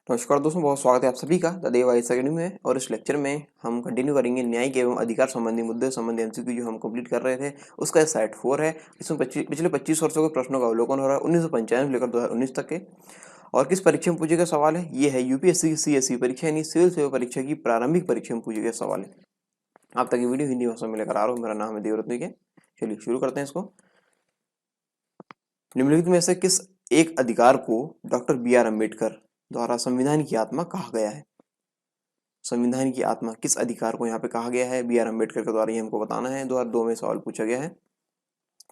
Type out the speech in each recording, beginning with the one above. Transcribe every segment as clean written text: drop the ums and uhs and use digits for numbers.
नमस्कार दोस्तों, बहुत स्वागत है आप सभी का द देव आईएएस अकेडमी में। और इस लेक्चर में हम कंटिन्यू करेंगे न्यायिक एवं अधिकार संबंधी मुद्दे संबंधी एमसीक्यू जो हम कंप्लीट कर रहे थे, उसका सेट 4 है। इसमें पिछले 25 वर्षों के प्रश्नों का अवलोकन हो रहा है 1995 से लेकर 2019 तक के। और किस परीक्षा में पूछे गए सवाल है, ये है यूपीएससी की सीएससी परीक्षा यानी सिविल सेवा परीक्षा की प्रारंभिक परीक्षा में पूछे गए सवाल है। आप तक ये वीडियो हिंदी भाषा में लेकर आ रहा हूँ। मेरा नाम है देवरत्न के। चलिए शुरू करते हैं इसको। निम्नलिखित में से किस एक अधिकार को डॉक्टर बी.आर. अम्बेडकर द्वारा संविधान की आत्मा कहा गया है? संविधान की आत्मा किस अधिकार को यहाँ पे कहा गया है बी.आर. अम्बेडकर के द्वारा, ये हमको बताना है। 2002 में सवाल पूछा गया है।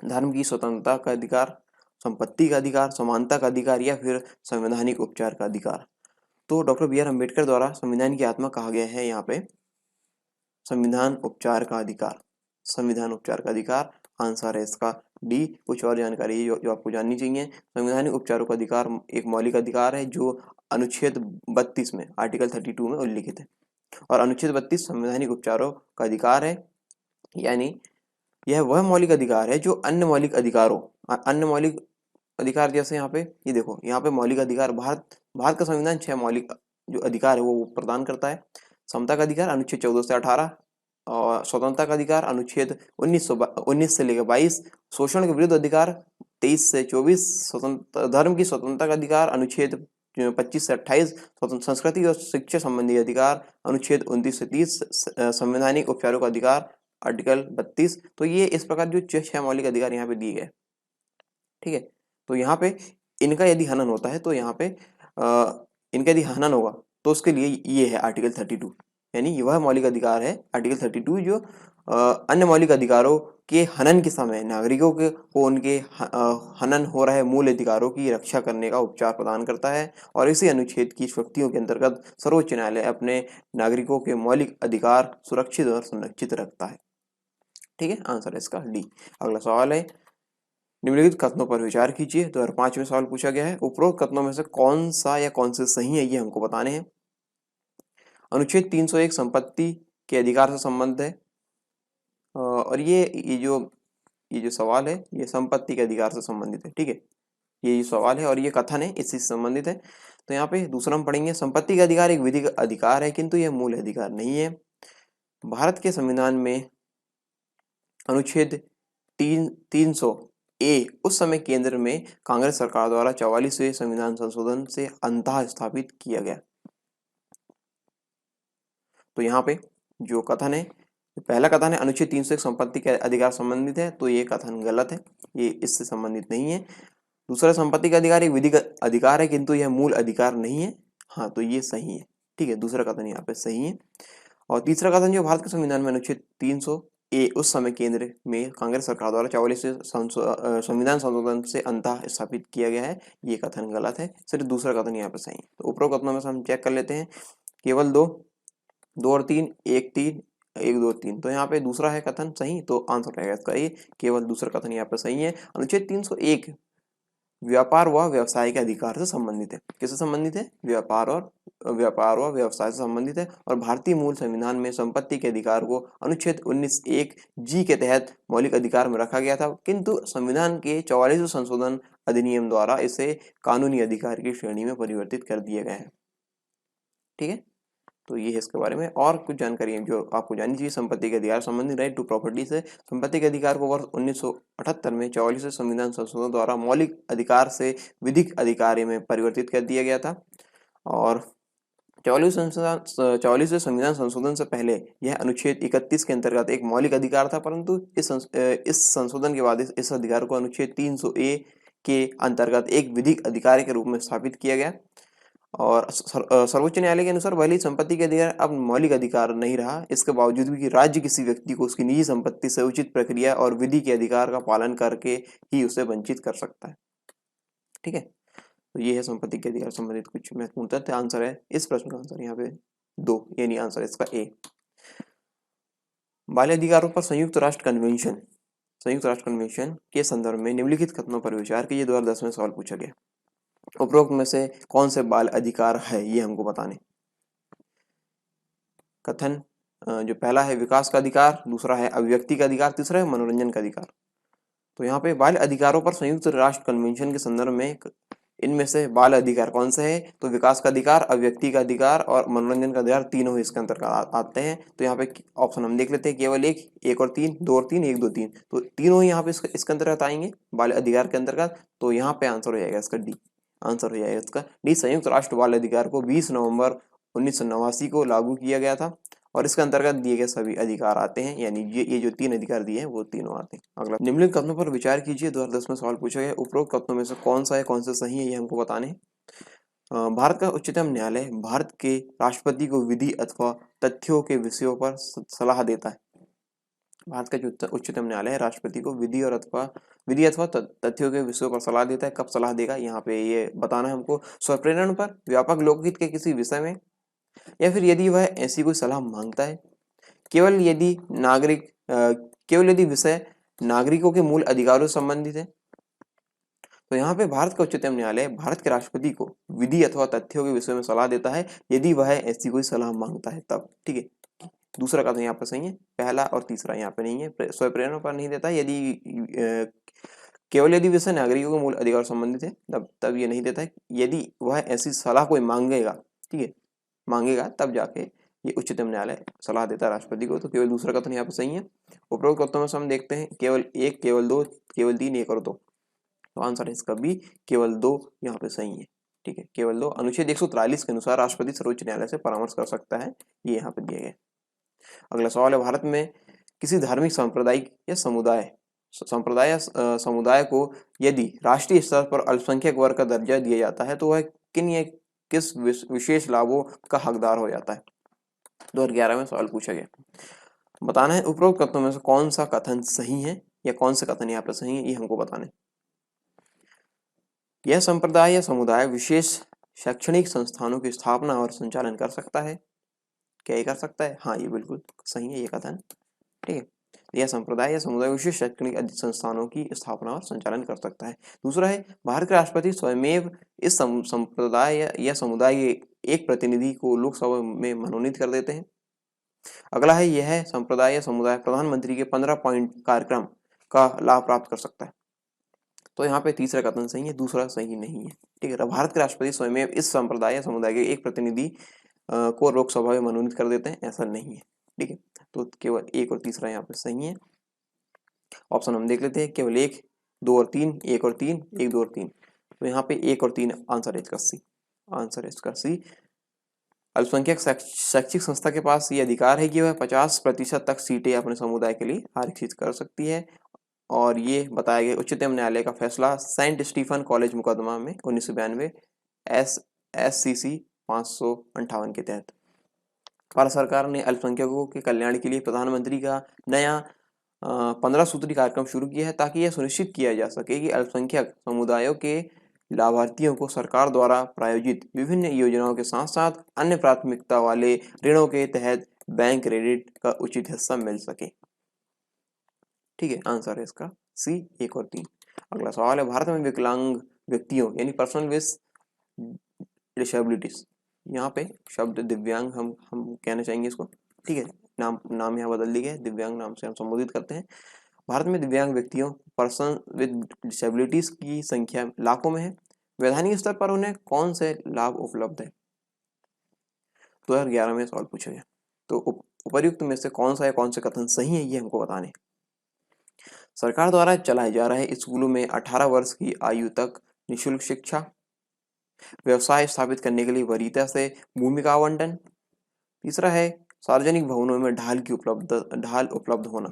धर्म की स्वतंत्रता का अधिकार, संपत्ति का अधिकार, समानता का अधिकार या फिर संवैधानिक उपचार का अधिकार। तो डॉक्टर बी.आर. अम्बेडकर द्वारा संविधान की आत्मा कहा गया है यहाँ पे संविधान उपचार का अधिकार। संविधान उपचार का अधिकार आंसर है इसका डी। कुछ और जानकारी जो आपको जाननी चाहिए। संवैधानिक उपचारों का अधिकार एक मौलिक अधिकार है जो अनुच्छेद 32 में आर्टिकल 32 में उल्लिखित है। और अनुच्छेद 32 संवैधानिक उपचारों का अधिकार है, यानी यह वह मौलिक अधिकार है जो अन्य मौलिक अधिकारों अन्य मौलिक अधिकार जैसे यहाँ पे ये देखो, यहाँ पे मौलिक अधिकार भारत का संविधान 6 मौलिक जो अधिकार है वो प्रदान करता है। समता का अधिकार अनुच्छेद 14 से 18, और स्वतंत्रता का अधिकार अनुच्छेद 19 से लेकर 22, शोषण के विरुद्ध अधिकार 23 से 24, स्वतंत्र धर्म की स्वतंत्रता का अधिकार अनुच्छेद 25 से 28, संस्कृति और शिक्षा संबंधी अधिकार अनुच्छेद 29 से 30, संवैधानिक उपचारों का अधिकार आर्टिकल 32। तो ये इस प्रकार जो 6 मौलिक अधिकार यहाँ पे दिए गए, ठीक है। तो यहाँ पे इनका यदि हनन होता है तो यहाँ पे इनका यदि हनन होगा तो उसके लिए ये है आर्टिकल 32, यानी वह मौलिक अधिकार है आर्टिकल 32 जो अन्य मौलिक अधिकारों के हनन के समय नागरिकों के को उनके हनन हो रहे मूल अधिकारों की रक्षा करने का उपचार प्रदान करता है। और इसी अनुच्छेद की शक्तियों के अंतर्गत सर्वोच्च न्यायालय अपने नागरिकों के मौलिक अधिकार सुरक्षित और संरक्षित रखता है। ठीक है, आंसर है इसका डी। अगला सवाल है, निम्नलिखित कथनों पर विचार कीजिए। 2005 में सवाल पूछा गया है। उपरोक्त कथनों में से कौन सा या कौन से सही है, ये हमको बताने हैं। अनुच्छेद 301 संपत्ति के अधिकार से संबंध है। और ये जो सवाल है ये संपत्ति के अधिकार से संबंधित है। ठीक है, ये जो सवाल है और ये कथन है इसी से संबंधित है। तो यहाँ पे दूसरा हम पढ़ेंगे, संपत्ति का अधिकार एक विधिक अधिकार है किंतु यह मूल अधिकार नहीं है। भारत के संविधान में अनुच्छेद 300 ए उस समय केंद्र में कांग्रेस सरकार द्वारा 44वें संविधान संशोधन से अंततः स्थापित किया गया। तो यहाँ पे जो कथन है, पहला कथन है अनुच्छेद 301 संपत्ति के अधिकार संबंधित है, तो ये कथन गलत है, ये इससे संबंधित नहीं है। दूसरा, संपत्ति का अधिकार एक विधिक अधिकार है किंतु यह मूल अधिकार नहीं है, हाँ तो ये सही है। ठीक है, दूसरा कथन यहाँ पे सही है। और तीसरा कथन जो भारत के संविधान में अनुच्छेद 300 ए उस समय केंद्र में कांग्रेस सरकार द्वारा 44वें संविधान संशोधन से अंततः स्थापित किया गया है, ये कथन गलत है। सिर्फ दूसरा कथन यहाँ पे सही है। तो उपरोक्त कथनों में से हम चेक कर लेते हैं, केवल दो और तीन, एक तीन, एक दो तीन। तो यहाँ पे दूसरा है कथन सही, तो आंसर रहेगा इसका ये, केवल दूसरा कथन यहाँ पे सही है। अनुच्छेद 301 व्यापार व व्यवसाय के अधिकार से संबंधित है। किससे संबंधित है? व्यापार व व्यवसाय से संबंधित है। और भारतीय मूल संविधान में संपत्ति के अधिकार को अनुच्छेद 19(1) जी के तहत मौलिक अधिकार में रखा गया था, किंतु संविधान के 44वें संशोधन अधिनियम द्वारा इसे कानूनी अधिकार की श्रेणी में परिवर्तित कर दिया गया है। ठीक है, तो ये है इसके बारे में। और कुछ जानकारी है जो आपको जाननी चाहिए संपत्ति के अधिकार संबंधी, राइट टू प्रॉपर्टी से। संपत्ति के अधिकार को वर्ष 1978 में 44वें संविधान संशोधन द्वारा मौलिक अधिकार से विधिक अधिकार में परिवर्तित कर दिया गया था। और 44वें संविधान संशोधन से पहले यह अनुच्छेद 31 के अंतर्गत एक मौलिक अधिकार था, परंतु इस संशोधन के बाद इस अधिकार को अनुच्छेद 300(a) के अंतर्गत एक विधिक अधिकार के रूप में स्थापित किया गया। और सर्वोच्च न्यायालय के अनुसार भले ही संपत्ति के अधिकार अब मौलिक अधिकार नहीं रहा, इसके बावजूद भी राज्य किसी व्यक्ति को उसकी निजी संपत्ति से उचित प्रक्रिया और विधि के अधिकार का पालन करके ही उसे वंचित कर सकता है। ठीक है, तो ये है संपत्ति के अधिकार संबंधित कुछ महत्वपूर्ण तथ्य। आंसर है इस प्रश्न का आंसर यहाँ पे 2, यानी आंसर है इसका ए। बाल अधिकारों पर संयुक्त राष्ट्र कन्वेंशन के संदर्भ में निम्नलिखित कथनों पर विचार कीजिए। 2010 में सवाल पूछा गया। उपरोक्त में से कौन से बाल अधिकार है, ये हमको बताने। कथन जो पहला है विकास का अधिकार, दूसरा है अभिव्यक्ति का अधिकार, तीसरा है मनोरंजन का अधिकार। तो यहाँ पे बाल अधिकारों पर संयुक्त राष्ट्र कन्वेंशन के संदर्भ में इनमें से बाल अधिकार कौन से है? तो विकास का अधिकार, अभिव्यक्ति का अधिकार और मनोरंजन का अधिकार तीनों इसके अंतर्गत आते हैं। तो यहाँ पे ऑप्शन हम देख लेते हैं, केवल एक और तीन, दो और तीन, एक दो तीन, तो तीनों ही यहाँ पे इसके अंतर्गत आएंगे बाल अधिकार के अंतर्गत। तो यहाँ पे आंसर हो जाएगा इसका डी, आंसर हो जाएगा इसका डी। संयुक्त राष्ट्र बाल अधिकार को 20 नवंबर 1989 को लागू किया गया था और इसके अंतर्गत दिए गए सभी अधिकार आते हैं, यानी ये जो तीन अधिकार दिए हैं वो तीनों आते हैं। अगला, निम्नलिखित कथनों पर विचार कीजिए। 2010 में सवाल पूछा गया, उपरोक्त कथनों में से कौन सा है, कौन सा सही है, ये हमको बताने हैं। भारत का उच्चतम न्यायालय भारत के राष्ट्रपति को विधि अथवा तथ्यों के विषयों पर सलाह देता है। भारत का जो उच्चतम न्यायालय है राष्ट्रपति को विधि अथवा तथ्यों के विषयों पर सलाह देता है। कब सलाह देगा, यहाँ पे ये बताना है हमको। स्वप्रेरण पर, व्यापक लोकहित के किसी विषय में, या फिर यदि वह ऐसी कोई सलाह मांगता है, केवल यदि विषय नागरिकों के मूल अधिकारों से संबंधित है। तो यहाँ पे भारत का उच्चतम न्यायालय भारत के राष्ट्रपति को विधि अथवा तथ्यों के विषय में सलाह देता है यदि वह ऐसी कोई सलाह मांगता है तब। ठीक है, दूसरा कथन यहाँ पे सही है, पहला और तीसरा यहाँ पे नहीं है। स्वप्रेरणा पर नहीं देता, केवल यदि विषय नागरिकों के मूल अधिकार संबंधित है तब ये नहीं देता है। यदि वह ऐसी सलाह कोई मांगेगा, ठीक है, मांगेगा तब जाके ये उच्चतम न्यायालय सलाह देता है राष्ट्रपति को। तो केवल दूसरा कथन यहाँ पे सही है। उपरोक्त कथनों में से हम देखते हैं केवल एक, केवल दो, केवल तीन, एक और दो। तो आंसर है इसका बी, केवल दो यहाँ पे सही है। ठीक है, केवल दो। अनुच्छेद 143 के अनुसार राष्ट्रपति सर्वोच्च न्यायालय से परामर्श कर सकता है, ये यहाँ पे दिया गया। अगला सवाल है, भारत में किसी धार्मिक संप्रदाय या समुदाय को यदि राष्ट्रीय स्तर पर अल्पसंख्यक वर्ग का दर्जा दिया जाता है तो वह किस विशेष लाभों का हकदार हो जाता है। 2011 में सवाल पूछा गया। बताना है उपरोक्त कथनों में से कौन सा कथन सही है या कौन से कथन यहाँ पे सही है, ये हमको बताना है। यह संप्रदाय या समुदाय विशेष शैक्षणिक संस्थानों की स्थापना और संचालन कर सकता है। क्या ये कर सकता है? हाँ, ये बिल्कुल सही है ये कथन। ठीक है, यह संप्रदाय या समुदाय विशेष शैक्षणिक संस्थानों की स्थापना और संचालन कर सकता है। दूसरा है, भारत के राष्ट्रपति स्वयमेव इस संप्रदाय या समुदाय के एक प्रतिनिधि को लोकसभा में मनोनीत कर देते हैं। अगला है, यह संप्रदाय या समुदाय प्रधानमंत्री के 15 पॉइंट कार्यक्रम का लाभ प्राप्त कर सकता है। तो यहाँ पे तीसरा कथन सही है, दूसरा सही नहीं है। ठीक है, भारत के राष्ट्रपति स्वयं इस संप्रदाय या समुदाय के एक प्रतिनिधि को लोकसभा में मनोनीत कर देते हैं, ऐसा नहीं है। ठीक है, तो केवल एक और तीसरा यहाँ पे सही है। ऑप्शन हम देख लेते हैं, केवल एक, दो और तीन, एक और तीन, एक, दो और तीन। तो यहाँ पे एक और तीन आंसर है इसका सी, आंसर है इसका सी। अल्पसंख्यक शैक्षिक संस्था के पास ये अधिकार है कि वह 50% तक सीटें अपने समुदाय के लिए आरक्षित कर सकती है। और ये बताया गया उच्चतम न्यायालय का फैसला सेंट स्टीफन कॉलेज मुकदमा में 1992 SCC 558 के तहत। भारत सरकार ने अल्पसंख्यकों के कल्याण के लिए प्रधानमंत्री का नया 15 सूत्री कार्यक्रम शुरू किया है ताकि यह सुनिश्चित किया जा सके कि अल्पसंख्यक समुदायों के लाभार्थियों को सरकार द्वारा प्रायोजित विभिन्न योजनाओं के साथ साथ अन्य प्राथमिकता वाले ऋणों के तहत बैंक क्रेडिट का उचित हिस्सा मिल सके। ठीक है, आंसर है इसका सी, एक और तीन। अगला सवाल है, भारत में विकलांग व्यक्तियों यानी पर्सन विद डिसेबिलिटीज, यहाँ पे शब्द दिव्यांग हम कहना चाहेंगे इसको। ठीक है, नाम यहाँ बदल दिया गया, दिव्यांग नाम से हम संबोधित करते हैं। भारत में दिव्यांग व्यक्तियों पर्सन विद डिसेबिलिटीज की संख्या लाखों में है। वैधानिक स्तर पर उन्हें कौन से लाभ उपलब्ध है? 2011 में सवाल पूछा गया। तो उपर्युक्त में से कौन सा या कौन से कथन सही है, ये हमको बताने। सरकार द्वारा चलाए जा रहे स्कूलों में 18 वर्ष की आयु तक निःशुल्क शिक्षा, व्यवसाय स्थापित करने के लिए वरीयता से भूमि का आवंटन। तीसरा है, सार्वजनिक भवनों में ढाल उपलब्ध होना।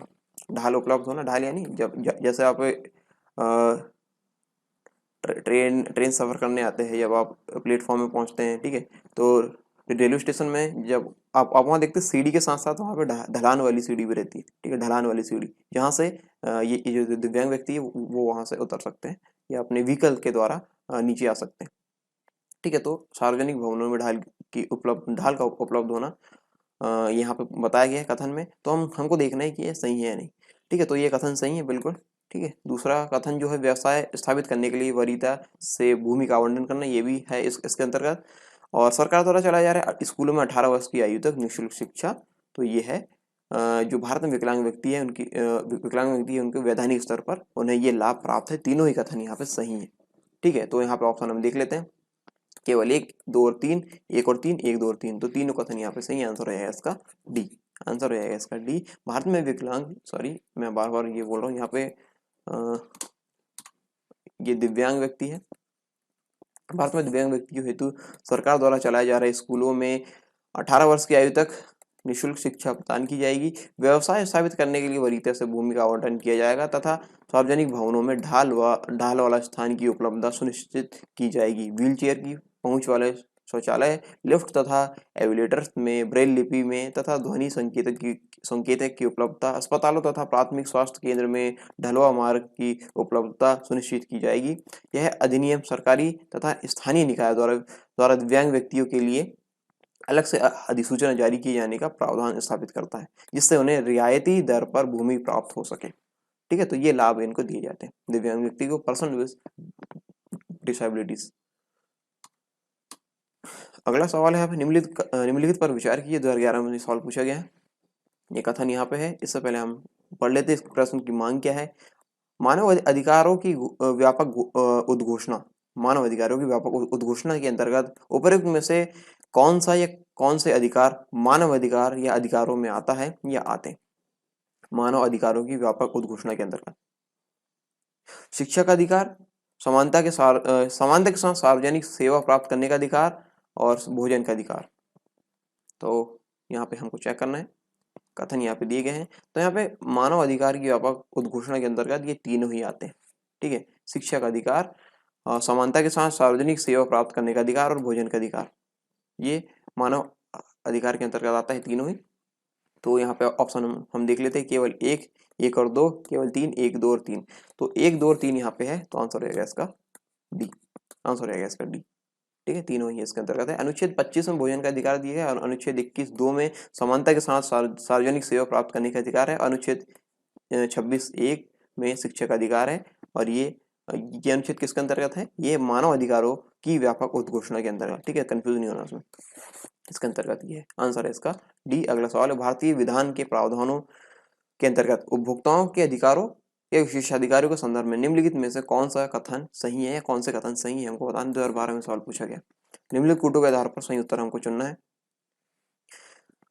ढाल यानी जैसे आप ट्रेन सफर करने आते हैं, जब आप प्लेटफॉर्म में पहुंचते हैं, ठीक है, तो रेलवे स्टेशन में जब आप वहाँ देखते हैं सीढ़ी के साथ साथ वहाँ पे ढलान वाली सीढ़ी भी रहती है। ठीक है, ढलान वाली सीढ़ी, जहाँ से ये जो दिव्यांग व्यक्ति है वो वहाँ से उतर सकते हैं या अपने व्हीकल के द्वारा नीचे आ सकते हैं। ठीक है, तो सार्वजनिक भवनों में ढाल का उपलब्ध होना यहाँ पे बताया गया है कथन में। तो हमको देखना है कि ये सही है या नहीं। ठीक है, तो ये कथन सही है बिल्कुल। ठीक है, दूसरा कथन जो है व्यवसाय स्थापित करने के लिए वरीयता से भूमि का आवंटन करना, ये भी है इसके अंतर्गत। और सरकार द्वारा चलाया जा रहा है स्कूलों में 18 वर्ष की आयु तक निःशुल्क शिक्षा, तो ये है जो भारत में विकलांग व्यक्ति है उनके वैधानिक स्तर पर उन्हें ये लाभ प्राप्त है। तीनों ही कथन यहाँ पे सही है। ठीक है, तो यहाँ पे ऑप्शन हम देख लेते हैं, केवल 1, 2 और 3, 1 और 3, 1, 2 और 3, तो तीनों कथन यहाँ पे सही, आंसर हो जाएगा इसका डी। आंसर हो जाएगा इसका डी। भारत में विकलांग, सॉरी मैं बार बार ये बोल रहा हूँ, यहाँ पे ये दिव्यांग व्यक्ति है। भारत में दिव्यांग व्यक्तियों हेतु सरकार द्वारा चलाए जा रहे स्कूलों में 18 वर्ष की आयु तक निःशुल्क शिक्षा प्रदान की जाएगी। व्यवसाय स्थापित करने के लिए वरीयता से भूमि का आवंटन किया जाएगा तथा सार्वजनिक भवनों में ढाल वाला स्थान की उपलब्धता सुनिश्चित की जाएगी। व्हीलचेयर की पहुंच वाले शौचालय, लिफ्ट तथा एलिवेटर्स में ब्रेल लिपि में तथा ध्वनि संकेतक की उपलब्धता, अस्पतालों तथा प्राथमिक स्वास्थ्य केंद्र में ढलुआ मार्ग की उपलब्धता सुनिश्चित की जाएगी। यह अधिनियम सरकारी तथा स्थानीय निकाय द्वारा दिव्यांग व्यक्तियों के लिए अलग से अधिसूचना जारी किए जाने का प्रावधान स्थापित करता है, जिससे उन्हें रियायती दर पर भूमि प्राप्त हो सके। ठीक है, तो ये लाभ इनको दिए जाते हैं दिव्यांग व्यक्ति को, पर्सन विद डिसेबिलिटीज। अगला सवाल है यहाँ पे, निम्नलिखित पर विचार कीजिए। 2011 में सवाल पूछा गया है, ये कथन यहाँ पे है। इससे पहले हम पढ़ लेते हैं इस प्रश्न की मांग क्या है। मानव अधिकारों की व्यापक उद्घोषणा, मानव अधिकारों की व्यापक उद्घोषणा के अंतर्गत उपयुक्त में से कौन सा या कौन से अधिकार मानव अधिकार या अधिकारों में आता है या आते हैं। मानव अधिकारों की व्यापक उद्घोषणा के अंतर्गत शिक्षा का अधिकार, समानता के साथ सार्वजनिक सेवा प्राप्त करने का अधिकार और भोजन का अधिकार। तो यहाँ पे हमको चेक करना है, कथन यहाँ पे दिए गए हैं। तो यहाँ पे मानव अधिकार की व्यापक उद्घोषणा के अंतर्गत ये तीनों ही आते हैं। ठीक है, शिक्षा का अधिकार, समानता के साथ सार्वजनिक सेवा प्राप्त करने का अधिकार और भोजन का अधिकार, ये मानव अधिकार के अंतर्गत आता है तीनों ही। तो यहाँ पे ऑप्शन हम देख लेते हैं, केवल 1, 1 और 2, केवल 3, 1, 2 और 3। तो 1, 2 और 3 यहाँ पे है, तो आंसर रहेगा इसका डी। आंसर रहेगा इसका डी। ठीक है, तीनों ही इसके अंतर्गत है। अनुच्छेद 25 में भोजन का अधिकार दिया है और अनुच्छेद 21(2) में समानता के साथ सार्वजनिक सेवा प्राप्त करने का अधिकार है। अनुच्छेद 26(1) में शिक्षा का अधिकार है। और ये अनुच्छेद किसके अंतर्गत है, ये मानव अधिकारों की व्यापक उद्घोषणा के अंतर्गत। ठीक है, कंफ्यूज नहीं होना उसमें, इसके अंतर्गत ये है। आंसर है इसका डी। अगला सवाल है, भारतीय विधान के प्रावधानों के अंतर्गत उपभोक्ताओं के अधिकारों या विशेषाधिकारों के संदर्भ में निम्नलिखित में से कौन सा कथन सही है या कौन से कथन सही है, हमको बताना। 2012 में सवाल पूछा गया। निम्नलिखित कूटों के आधार पर सही उत्तर हमको चुनना है।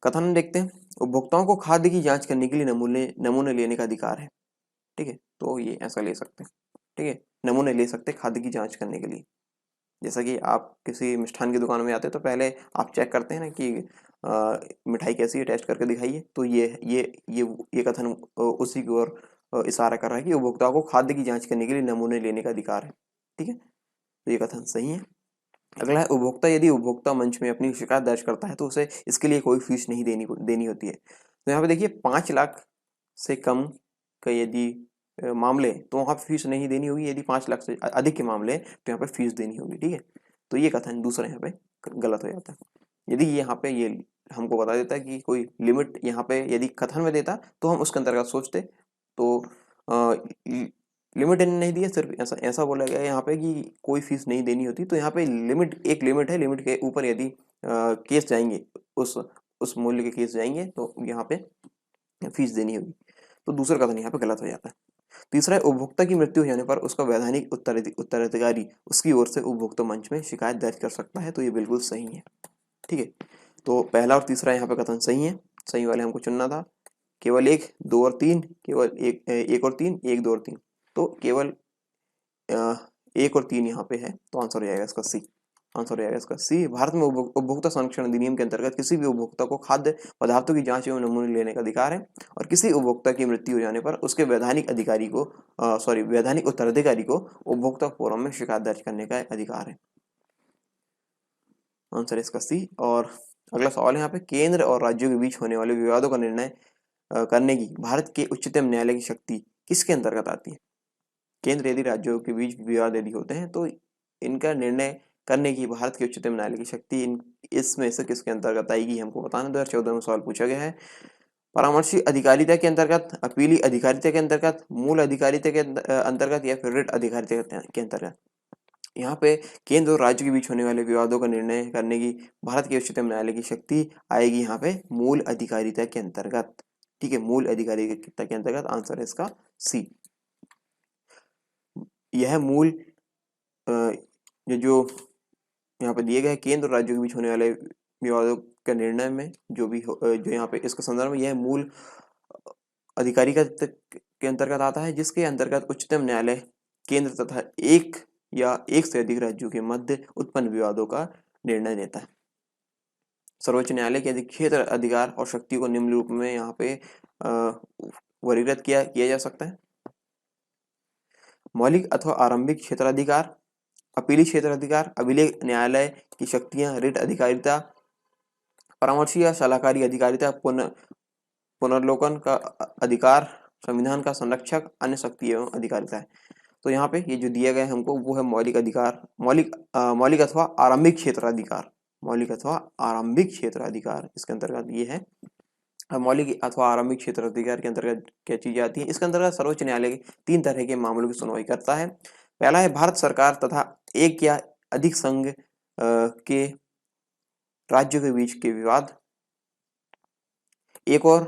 कथन देखते हैं, उपभोक्ताओं को खाद्य की जांच करने के लिए नमूने लेने का अधिकार है। ठीक है, तो ये ऐसा ले सकते हैं। ठीक है, नमूने ले सकते हैं खाद्य की जांच करने के लिए। जैसा कि आप किसी मिष्ठान की दुकान में आते हैं तो पहले आप चेक करते हैं ना कि मिठाई कैसी है, टेस्ट करके दिखाइए। तो ये कथन उसी की ओर इशारा कर रहा है कि उपभोक्ताओं को खाद्य की जांच करने के लिए नमूने लेने का अधिकार है। ठीक है, तो ये कथन सही है। अगला है, उपभोक्ता यदि उपभोक्ता मंच में अपनी शिकायत दर्ज करता है तो उसे इसके लिए कोई फीस नहीं देनी होती है। तो यहाँ पे देखिए 5 लाख से कम का यदि मामले, तो वहाँ पे फीस नहीं देनी होगी। यदि 5 लाख से अधिक के मामले तो यहाँ पे फीस देनी होगी। ठीक है, तो ये कथन दूसरा यहाँ पे गलत हो जाता है। यदि यहाँ पे ये हमको बता देता है कि कोई लिमिट यहाँ पे यदि कथन में देता तो हम उसके अंतर्गत सोचते। तो लिमिट नहीं दिया, सिर्फ ऐसा बोला गया यहाँ पे कि कोई फीस नहीं देनी होती। तो यहाँ पे एक लिमिट है, लिमिट के ऊपर यदि केस जाएंगे, उस मूल्य के केस जाएंगे तो यहाँ पे फीस देनी होगी। तो दूसरा कथन यहाँ पे गलत हो जाता है। तीसरा है, उपभोक्ता की मृत्यु हो जाने पर उसका वैधानिक उत्तराधिकारी उसकी ओर से उपभोक्ता मंच में शिकायत दर्ज कर सकता है। तो ये बिल्कुल सही है। ठीक है, तो पहला और तीसरा यहाँ पे कथन सही है, सही वाले हमको चुनना था। केवल 1, 2 और 3, केवल 1 और 3, 1, 2 और 3, तो केवल 1 और 3 यहाँ पे है। तो आंसर हो जाएगा इसका सी। आंसर हो जाएगा इसका सी। भारत में उपभोक्ता संरक्षण अधिनियम के अंतर्गत किसी भी उपभोक्ता को खाद्य पदार्थों की जांच एवं नमूने लेने का अधिकार है। और किसी उपभोक्ता की मृत्यु हो जाने पर उसके वैधानिक उत्तराधिकारी को उपभोक्ता फोरम में शिकायत दर्ज करने का अधिकार है। आंसर इसका सी। और अगला सवाल है यहाँ पे, केंद्र और राज्यों के बीच होने वाले विवादों का निर्णय करने की भारत के उच्चतम न्यायालय की शक्ति किसके अंतर्गत आती है। केंद्र यदि राज्यों के बीच विवाद यदि होते हैं तो इनका निर्णय करने की भारत के उच्चतम न्यायालय की शक्ति इसमें से किसके अंतर्गत आएगी, हमको बताना। 2014 में सवाल पूछा गया है। परामर्शी अधिकारिता के अंतर्गत, अपीली अधिकारिता के अंतर्गत, मूल अधिकारिता के अंतर्गत या फिर रिट अधिकारिता के अंतर्गत। यहाँ पे केंद्र और राज्य के बीच होने वाले विवादों का निर्णय करने की भारत के उच्चतम न्यायालय की शक्ति आएगी यहाँ पे मूल अधिकारिता के अंतर्गत। ठीक है, मूल अधिकारिता के अंतर्गत। आंसर है इसका सी। यह मूल ये जो यहाँ पे दिए गए केंद्र और राज्यों के बीच होने वाले विवादों के निर्णय में जो यहाँ पे इसके संदर्भ में यह मूल अधिकारी के अंतर्गत आता है, जिसके अंतर्गत उच्चतम न्यायालय केंद्र तथा एक या एक से अधिक राज्यों के मध्य उत्पन्न विवादों का निर्णय लेता है। सर्वोच्च न्यायालय के क्षेत्र अधिकार और शक्ति को निम्न रूप में यहाँ पे वर्गीकृत किया जा सकता है। मौलिक अथवा आरंभिक क्षेत्राधिकार, अपीली क्षेत्राधिकार, अभिलेख न्यायालय की शक्तियां, रिट अधिकारिता, परामर्शी या सलाहकारी अधिकारिता, पुनर्लोकन का अधिकार, संविधान का संरक्षक, अन्य शक्ति एवं अधिकारिता है। तो यहाँ पे ये जो दिया गया है हमको वो है मौलिक अधिकार, मौलिक अथवा आरंभिक क्षेत्राधिकार, मौलिक अथवा आरंभिक क्षेत्राधिकार इसके अंतर्गत ये है। मौलिक अथवा आरंभिक क्षेत्राधिकार के अंतर्गत क्या चीजें आती है? इसके अंतर्गत सर्वोच्च न्यायालय 3 तरह के मामलों की सुनवाई करता है। पहला है भारत सरकार तथा एक या अधिक संघ के राज्यों के बीच के विवाद। एक और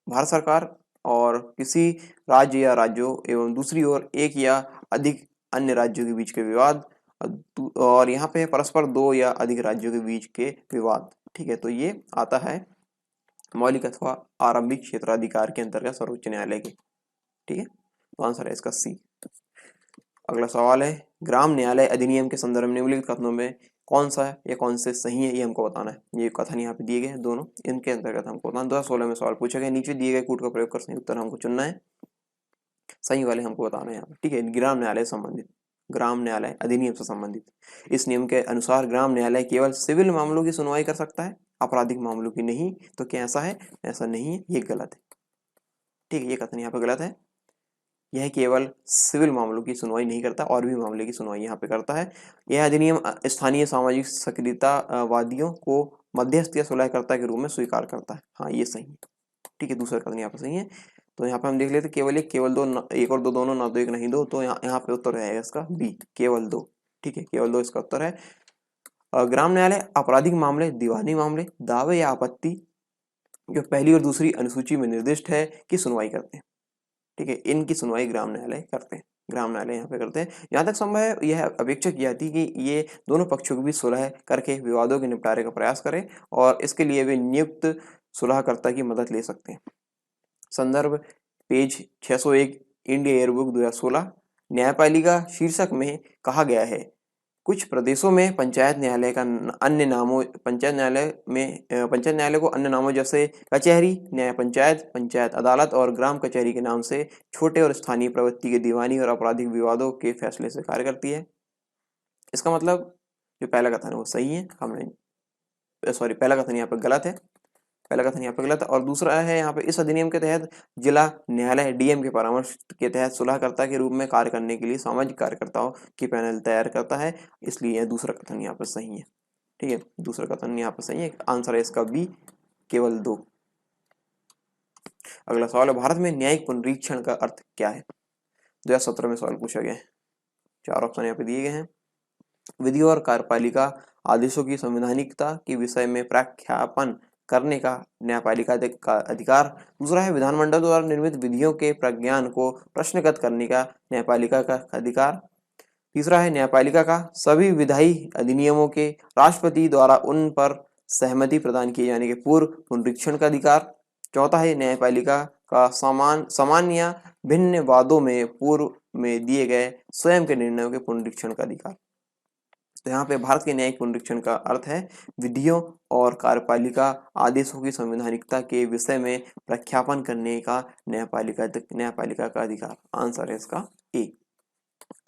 भारत सरकार और किसी राज्य या राज्यों एवं दूसरी ओर एक या अधिक अन्य राज्यों के बीच के विवाद, और यहाँ पे परस्पर 2 या अधिक राज्यों के बीच के विवाद। ठीक है, तो ये आता है मौलिक अथवा आरंभिक क्षेत्राधिकार के अंतर्गत सर्वोच्च न्यायालय के। ठीक है, तो आंसर है इसका सी। अगला सवाल है ग्राम न्यायालय अधिनियम के संदर्भ में निम्नलिखित कथनों में कौन सा या कौन से सही है, ये हमको बताना है। ये कथन यहाँ पे दिए गए हैं दोनों, इनके अंतर्गत हमको बताना। 2016 में सवाल पूछा गया, नीचे दिए गए कूट का प्रयोग कर सही उत्तर हमको चुनना है, सही वाले हमको बताना है यहाँ पे। ठीक है, ग्राम न्यायालय संबंधित, ग्राम न्यायालय अधिनियम से संबंधित। इस नियम के अनुसार ग्राम न्यायालय केवल सिविल मामलों की सुनवाई कर सकता है, आपराधिक मामलों की नहीं। तो क्या ऐसा है? ऐसा नहीं है, ये गलत है। ठीक है, ये कथन यहाँ पे गलत है। यह केवल सिविल मामलों की सुनवाई नहीं करता, और भी मामले की सुनवाई यहाँ पे करता है। यह अधिनियम स्थानीय सामाजिक सक्रियतावादियों को मध्यस्थ या सुलहकर्ता के रूप में स्वीकार करता है। हाँ, ये सही है। ठीक है, दूसरा कथन यहाँ पे सही है। तो यहाँ पे हम देख लेते केवल एक, केवल दो, एक और दो दोनों, ना तो एक नहीं दो। तो यहाँ पे उत्तर है इसका बी, केवल 2। ठीक है, केवल 2 इसका उत्तर है। ग्राम न्यायालय आपराधिक मामले, दीवानी मामले, दावे या आपत्ति जो पहली और दूसरी अनुसूची में निर्दिष्ट है की सुनवाई करते हैं। ठीक है, इनकी सुनवाई ग्राम न्यायालय करते हैं, ग्राम न्यायालय यहाँ पे करते हैं। जहाँ तक संभव है यह अपेक्षा की जाती है कि ये दोनों पक्षों के बीच सुलह करके विवादों के निपटारे का प्रयास करें, और इसके लिए वे नियुक्त सुलहकर्ता की मदद ले सकते हैं। संदर्भ पेज 601 इंडिया एयरबुक 2016। न्यायपालिका शीर्षक में कहा गया है कुछ प्रदेशों में पंचायत न्यायालय का अन्य नामों, पंचायत न्यायालय को अन्य नामों जैसे कचहरी, न्याय पंचायत, पंचायत अदालत और ग्राम कचहरी के नाम से छोटे और स्थानीय प्रवृत्ति के दीवानी और आपराधिक विवादों के फैसले से कार्य करती है। इसका मतलब जो पहला कथन है वो सही है, पहला कथन यहाँ पे गलत है, पहला कथन यहाँ पे गलत है। और दूसरा है यहाँ पे इस अधिनियम के तहत जिला न्यायालय डीएम के परामर्श के तहत सुलहकर्ता के रूप में कार्य करने के लिए सामाजिक कार्यकर्ताओं की पैनल तैयार करता है, इसलिए दूसरा कथन यहाँ पे सही है। ठीक है, दूसरा कथन यहाँ पे सही है, आंसर है इसका बी, केवल 2। अगला सवाल है भारत में न्यायिक पुनरीक्षण का अर्थ क्या है? 2017 में सवाल पूछा गया है। 4 ऑप्शन यहाँ पे दिए गए हैं। विधि और कार्यपालिका आदेशों की संवैधानिकता के विषय में प्रख्यापन करने का न्यायपालिका का अधिकार। दूसरा है विधानमंडल द्वारा निर्मित विधियों के प्रज्ञान को प्रश्नगत करने का न्यायपालिका का अधिकार। तीसरा है न्यायपालिका का सभी विधायी अधिनियमों के राष्ट्रपति द्वारा उन पर सहमति प्रदान किए जाने के पूर्व पुनरीक्षण का अधिकार। चौथा है न्यायपालिका का समान या भिन्न वादों में पूर्व में दिए गए स्वयं के निर्णयों के पुनरीक्षण का अधिकार। तो यहाँ पे भारत के न्यायिक पुनरीक्षण का अर्थ है विधियों और कार्यपालिका आदेशों की संवैधानिकता के विषय में प्रख्यापन करने का न्यायपालिका का अधिकार। आंसर है इसका ए,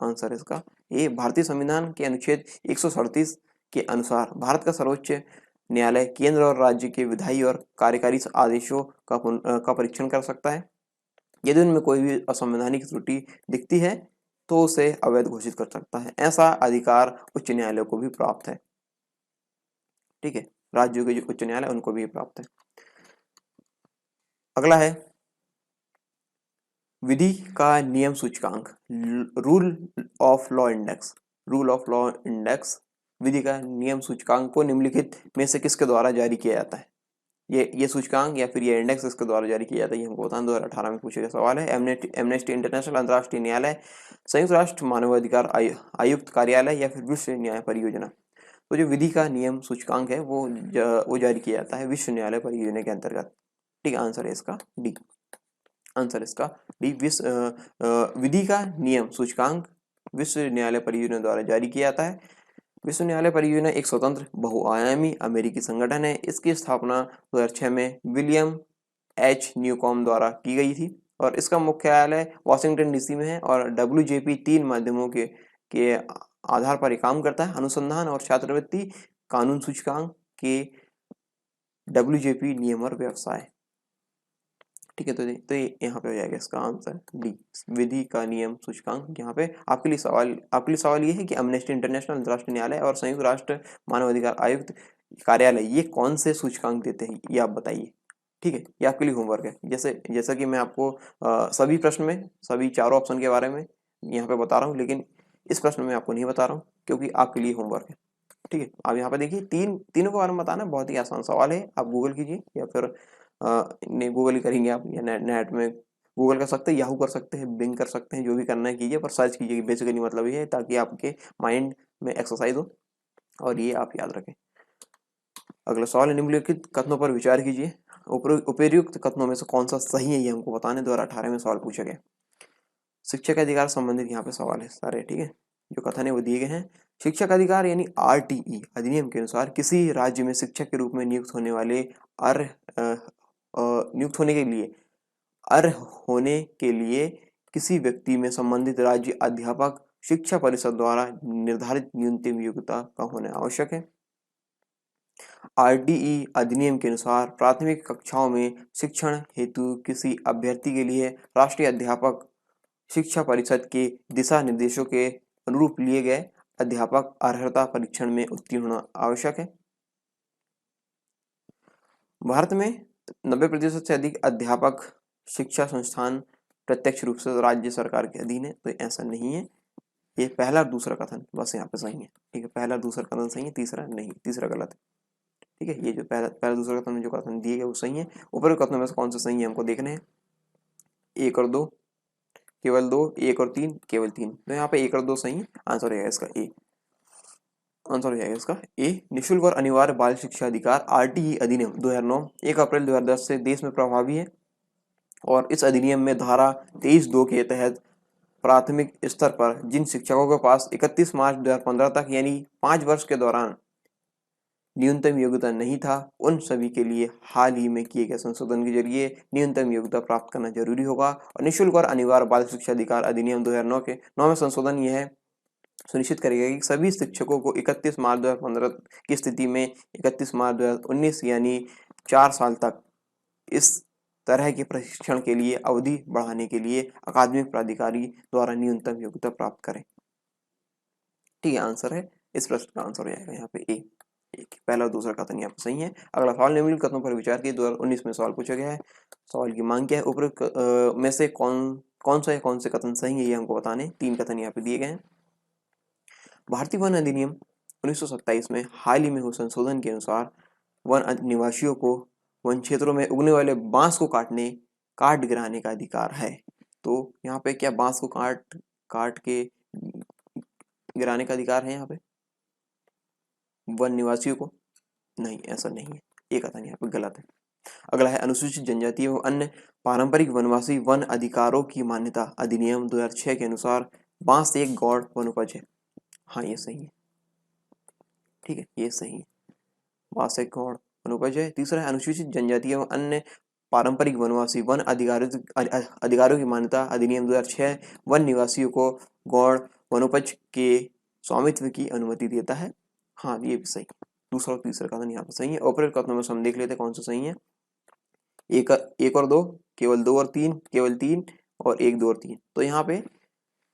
आंसर है इसका ए। भारतीय संविधान के अनुच्छेद 137 के अनुसार भारत का सर्वोच्च न्यायालय केंद्र और राज्य के विधायी और कार्यकारी आदेशों का परीक्षण कर सकता है। यदि उनमें कोई भी असंवैधानिक त्रुटि दिखती है तो उसे अवैध घोषित कर सकता है। ऐसा अधिकार उच्च न्यायालय को भी प्राप्त है। ठीक है, राज्यों के जो उच्च न्यायालय उनको भी प्राप्त है। अगला है विधि का नियम सूचकांक, rule of law index. Rule of law index विधि का नियम सूचकांक को निम्नलिखित में से किसके द्वारा जारी किया जाता है? ये सूचकांक या फिर ये इंडेक्स इसके द्वारा जारी किया जाता है, ये हमको बताना। 2018 में पूछा गया सवाल है। एमनेस्टी इंटरनेशनल अंतर्राष्ट्रीय न्यायालय, संयुक्त राष्ट्र मानवाधिकार आयुक्त कार्यालय या फिर विश्व न्याय परियोजना। तो जो विधि का नियम सूचकांक है वो जारी किया जाता है विश्व न्यायालय परियोजना के अंतर्गत। ठीक है, आंसर है इसका डी। आंसर इसका डी। विधि का नियम सूचकांक विश्व न्यायालय परियोजना द्वारा जारी किया जाता है। विश्व न्यायालय परियोजना एक स्वतंत्र बहुआयामी अमेरिकी संगठन है। इसकी स्थापना 2006 में विलियम एच न्यूकॉम द्वारा की गई थी और इसका मुख्यालय वाशिंगटन डीसी में है। और WJP 3 माध्यमों के आधार पर काम करता है। अनुसंधान और छात्रवृत्ति, कानून सूचकांक के WJP नियम और व्यवसाय। ठीक है, तो यहाँ पे हो जाएगा इसका आंसर डी, विधि का नियम सूचकांक। यहाँ पे आपके लिए सवाल ये है कि एमनेस्टी इंटरनेशनल अंतर्राष्ट्रीय न्यायालय और संयुक्त राष्ट्र मानवाधिकार आयुक्त कार्यालय ये कौन से सूचकांक देते हैं, ये आप बताइए। ठीक है, ये आपके लिए होमवर्क है। जैसा कि मैं आपको सभी प्रश्न में सभी चारों ऑप्शन के बारे में यहाँ पे बता रहा हूँ, लेकिन इस प्रश्न में आपको नहीं बता रहा हूँ क्योंकि आपके लिए होमवर्क है। ठीक है, आप यहाँ पे देखिए तीनों के बारे में बताना, बहुत ही आसान सवाल है। आप गूगल कीजिए या फिर नहीं गूगल ही करेंगे आप, या नेट में गूगल कर सकते हैं, याहू कर सकते हैं, बिंग कर सकते हैं, जो भी करना है कीजिए, पर सर्च कीजिए। बेसिकली मतलब ये है ताकि आपके माइंड में एक्सरसाइज हो और ये आप याद रखें। अगला सवाल, निम्नलिखित कथनों पर विचार कीजिए। उपर्युक्त कथनों में से कौन सा सही है, ये हमको बताने। 2018 में सवाल पूछा गया। शिक्षा का अधिकार संबंधित यहाँ पे सवाल है सारे। ठीक है, जो कथन है वो दिए गए हैं। शिक्षक अधिकार यानी RTE अधिनियम के अनुसार किसी राज्य में शिक्षक के रूप में नियुक्त होने वाले नियुक्त होने के लिए होने के लिए किसी व्यक्ति में संबंधित राज्य अध्यापक शिक्षा परिषद द्वारा निर्धारित न्यूनतम योग्यता का होना आवश्यक है। RTE अधिनियम के अनुसार प्राथमिक कक्षाओं में शिक्षण हेतु किसी अभ्यर्थी के लिए राष्ट्रीय अध्यापक शिक्षा परिषद के दिशा निर्देशों के अनुरूप लिए गए अध्यापक अर्हता परीक्षण में उत्तीर्ण होना आवश्यक है। भारत में 90% से अधिक अध्यापक शिक्षा संस्थान प्रत्यक्ष रूप से राज्य सरकार के अधीन है, तो ऐसा नहीं है। ये पहला और दूसरा कथन बस यहाँ पे सही है। ठीक है, पहला दूसरा कथन सही है, तीसरा नहीं, तीसरा गलत है। ठीक है, ये जो पहला दूसरा कथन में जो कथन दिए गए वो सही है। ऊपर के कथनों में से कौन सा सही है हमको देखना है। 1 और 2 केवल 2, 1 और 3 केवल 3। तो यहाँ पे 1 और 2 सही है, आंसर है इसका ए। आंसर हो जाएगा इसका ए। निःशुल्क और अनिवार्य बाल शिक्षा अधिकार RTE अधिनियम 2009 1 अप्रैल 2010 से देश में प्रभावी है और इस अधिनियम में धारा 23(2) के तहत प्राथमिक स्तर पर जिन शिक्षकों के पास 31 मार्च 2015 तक यानी 5 वर्ष के दौरान न्यूनतम योग्यता नहीं था, उन सभी के लिए हाल ही में किए गए संशोधन के जरिए न्यूनतम योग्यता प्राप्त करना जरूरी होगा। और निःशुल्क और अनिवार्य बाल शिक्षा अधिकार अधिनियम 2009 के 9वें संशोधन यह है सुनिश्चित करेगा कि सभी शिक्षकों को 31 मार्च 2015 की स्थिति में 31 मार्च 2019 यानी 4 साल तक इस तरह के प्रशिक्षण के लिए अवधि बढ़ाने के लिए अकादमिक प्राधिकारी द्वारा न्यूनतम योग्यता प्राप्त करें। ठीक है, आंसर है इस प्रश्न का आंसर हो जाएगा यहाँ पे ए। पहला और दूसरा कथन यहाँ पे सही है। अगला सवाल, निम्नलिखित कथनों पर विचार किए। 2019 में सवाल पूछा गया है। सवाल की मांग क्या है, ऊपर में से कौन से कथन सही है ये हमको बताने। 3 कथन यहाँ पे दिए गए हैं। भारतीय वन अधिनियम 1927 में हाल ही में हुए संशोधन के अनुसार वन निवासियों को वन क्षेत्रों में उगने वाले बांस को काट गिराने का अधिकार है। तो यहाँ पे क्या बांस को काट के गिराने का अधिकार है यहाँ पे वन निवासियों को? नहीं, ऐसा नहीं है। ये कथन यहाँ पे गलत है। अगला है, अनुसूचित जनजाति एवं अन्य पारंपरिक वनवासी वन अधिकारों की मान्यता अधिनियम 2006 के अनुसार बांस एक गौड़ वनोपज है। हाँ, ये सही है। ठीक है, ये सही है, बांस एक गौड़ वनोपज है। तीसरा है, अनुसूचित जनजाति एवं अन्य पारंपरिक वनवासी वन अधिकारों की मान्यता अधिनियम 2006 वन निवासियों को गौड़ वनोपज के स्वामित्व की अनुमति देता है। हाँ, ये भी सही। दूसरा और तीसरा कथन यहाँ पर सही है। ऑपरेट कथनों में हम देख लेते हैं कौन सा सही है। 1 और 2 केवल 2 और 3 केवल 3 और 1 2 और 3। तो यहाँ पे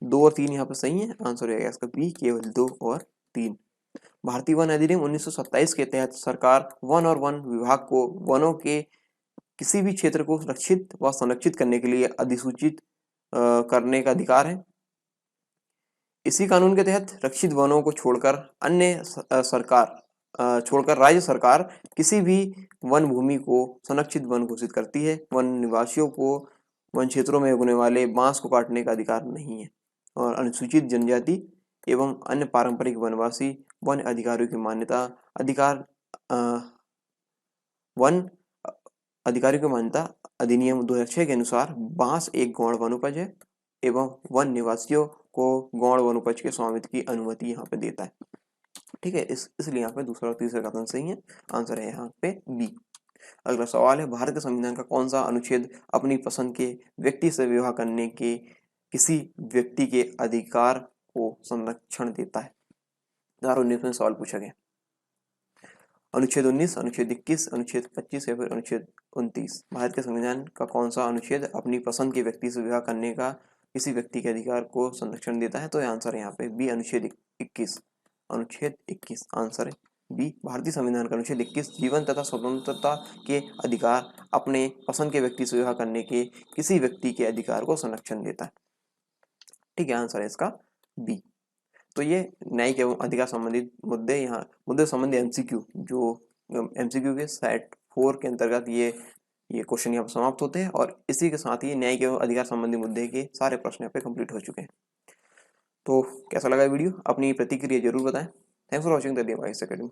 2 और 3 यहाँ पे सही है, आंसर हो जाएगा इसका बी, केवल 2 और 3। भारतीय वन अधिनियम 1927 के तहत सरकार वन और वन विभाग को वनों के किसी भी क्षेत्र को रक्षित व संरक्षित करने के लिए अधिसूचित करने का अधिकार है। इसी कानून के तहत रक्षित वनों को छोड़कर अन्य सरकार छोड़कर राज्य सरकार किसी भी वन भूमि को संरक्षित वन घोषित करती है। वन निवासियों को वन क्षेत्रों में उगने वाले बांस को काटने का अधिकार नहीं है। और अनुसूचित जनजाति एवं अन्य पारंपरिक वनवासी वन अधिकारियों की मान्यता वन अधिकारियों की मान्यता अधिनियम 2006 के अनुसार बांस एक गौण वनोपज है एवं वन निवासियों को गौण वनोपज के स्वामित्व की अनुमति यहाँ पे देता है। ठीक है, इसलिए यहाँ पे दूसरा और तीसरा कथन सही है। आंसर है यहाँ पे बी। अगला सवाल है, भारत के संविधान का कौन सा अनुच्छेद अपनी पसंद के व्यक्ति से विवाह करने के किसी व्यक्ति के अधिकार को संरक्षण देता है? 2019 में सवाल पूछा गया। अनुच्छेद 19, अनुच्छेद 21, अनुच्छेद 25 या फिर अनुच्छेद 29। भारत के संविधान का कौन सा अनुच्छेद अपनी पसंद के व्यक्ति से विवाह करने का किसी व्यक्ति के अधिकार को संरक्षण देता है? तो आंसर है यहाँ पे बी, अनुच्छेद 21। अनुच्छेद 21 आंसर है बी। भारतीय संविधान का अनुच्छेद 21 जीवन तथा स्वतंत्रता के अधिकार अपने पसंद के व्यक्ति से विवाह करने के किसी व्यक्ति के अधिकार को संरक्षण देता है। ठीक है, आंसर है इसका बी। तो ये न्यायिक एवं अधिकार संबंधित मुद्दे, यहाँ मुद्दे संबंधी एमसीक्यू, जो एमसीक्यू के सेट 4 के अंतर्गत ये क्वेश्चन यहाँ पर समाप्त होते हैं। और इसी के साथ ही न्यायिक एवं अधिकार संबंधी मुद्दे के सारे प्रश्न यहाँ पे कंप्लीट हो चुके हैं। तो कैसा लगा वीडियो? अपनी प्रतिक्रिया जरूर बताएं। Thanks for watching the devise academy.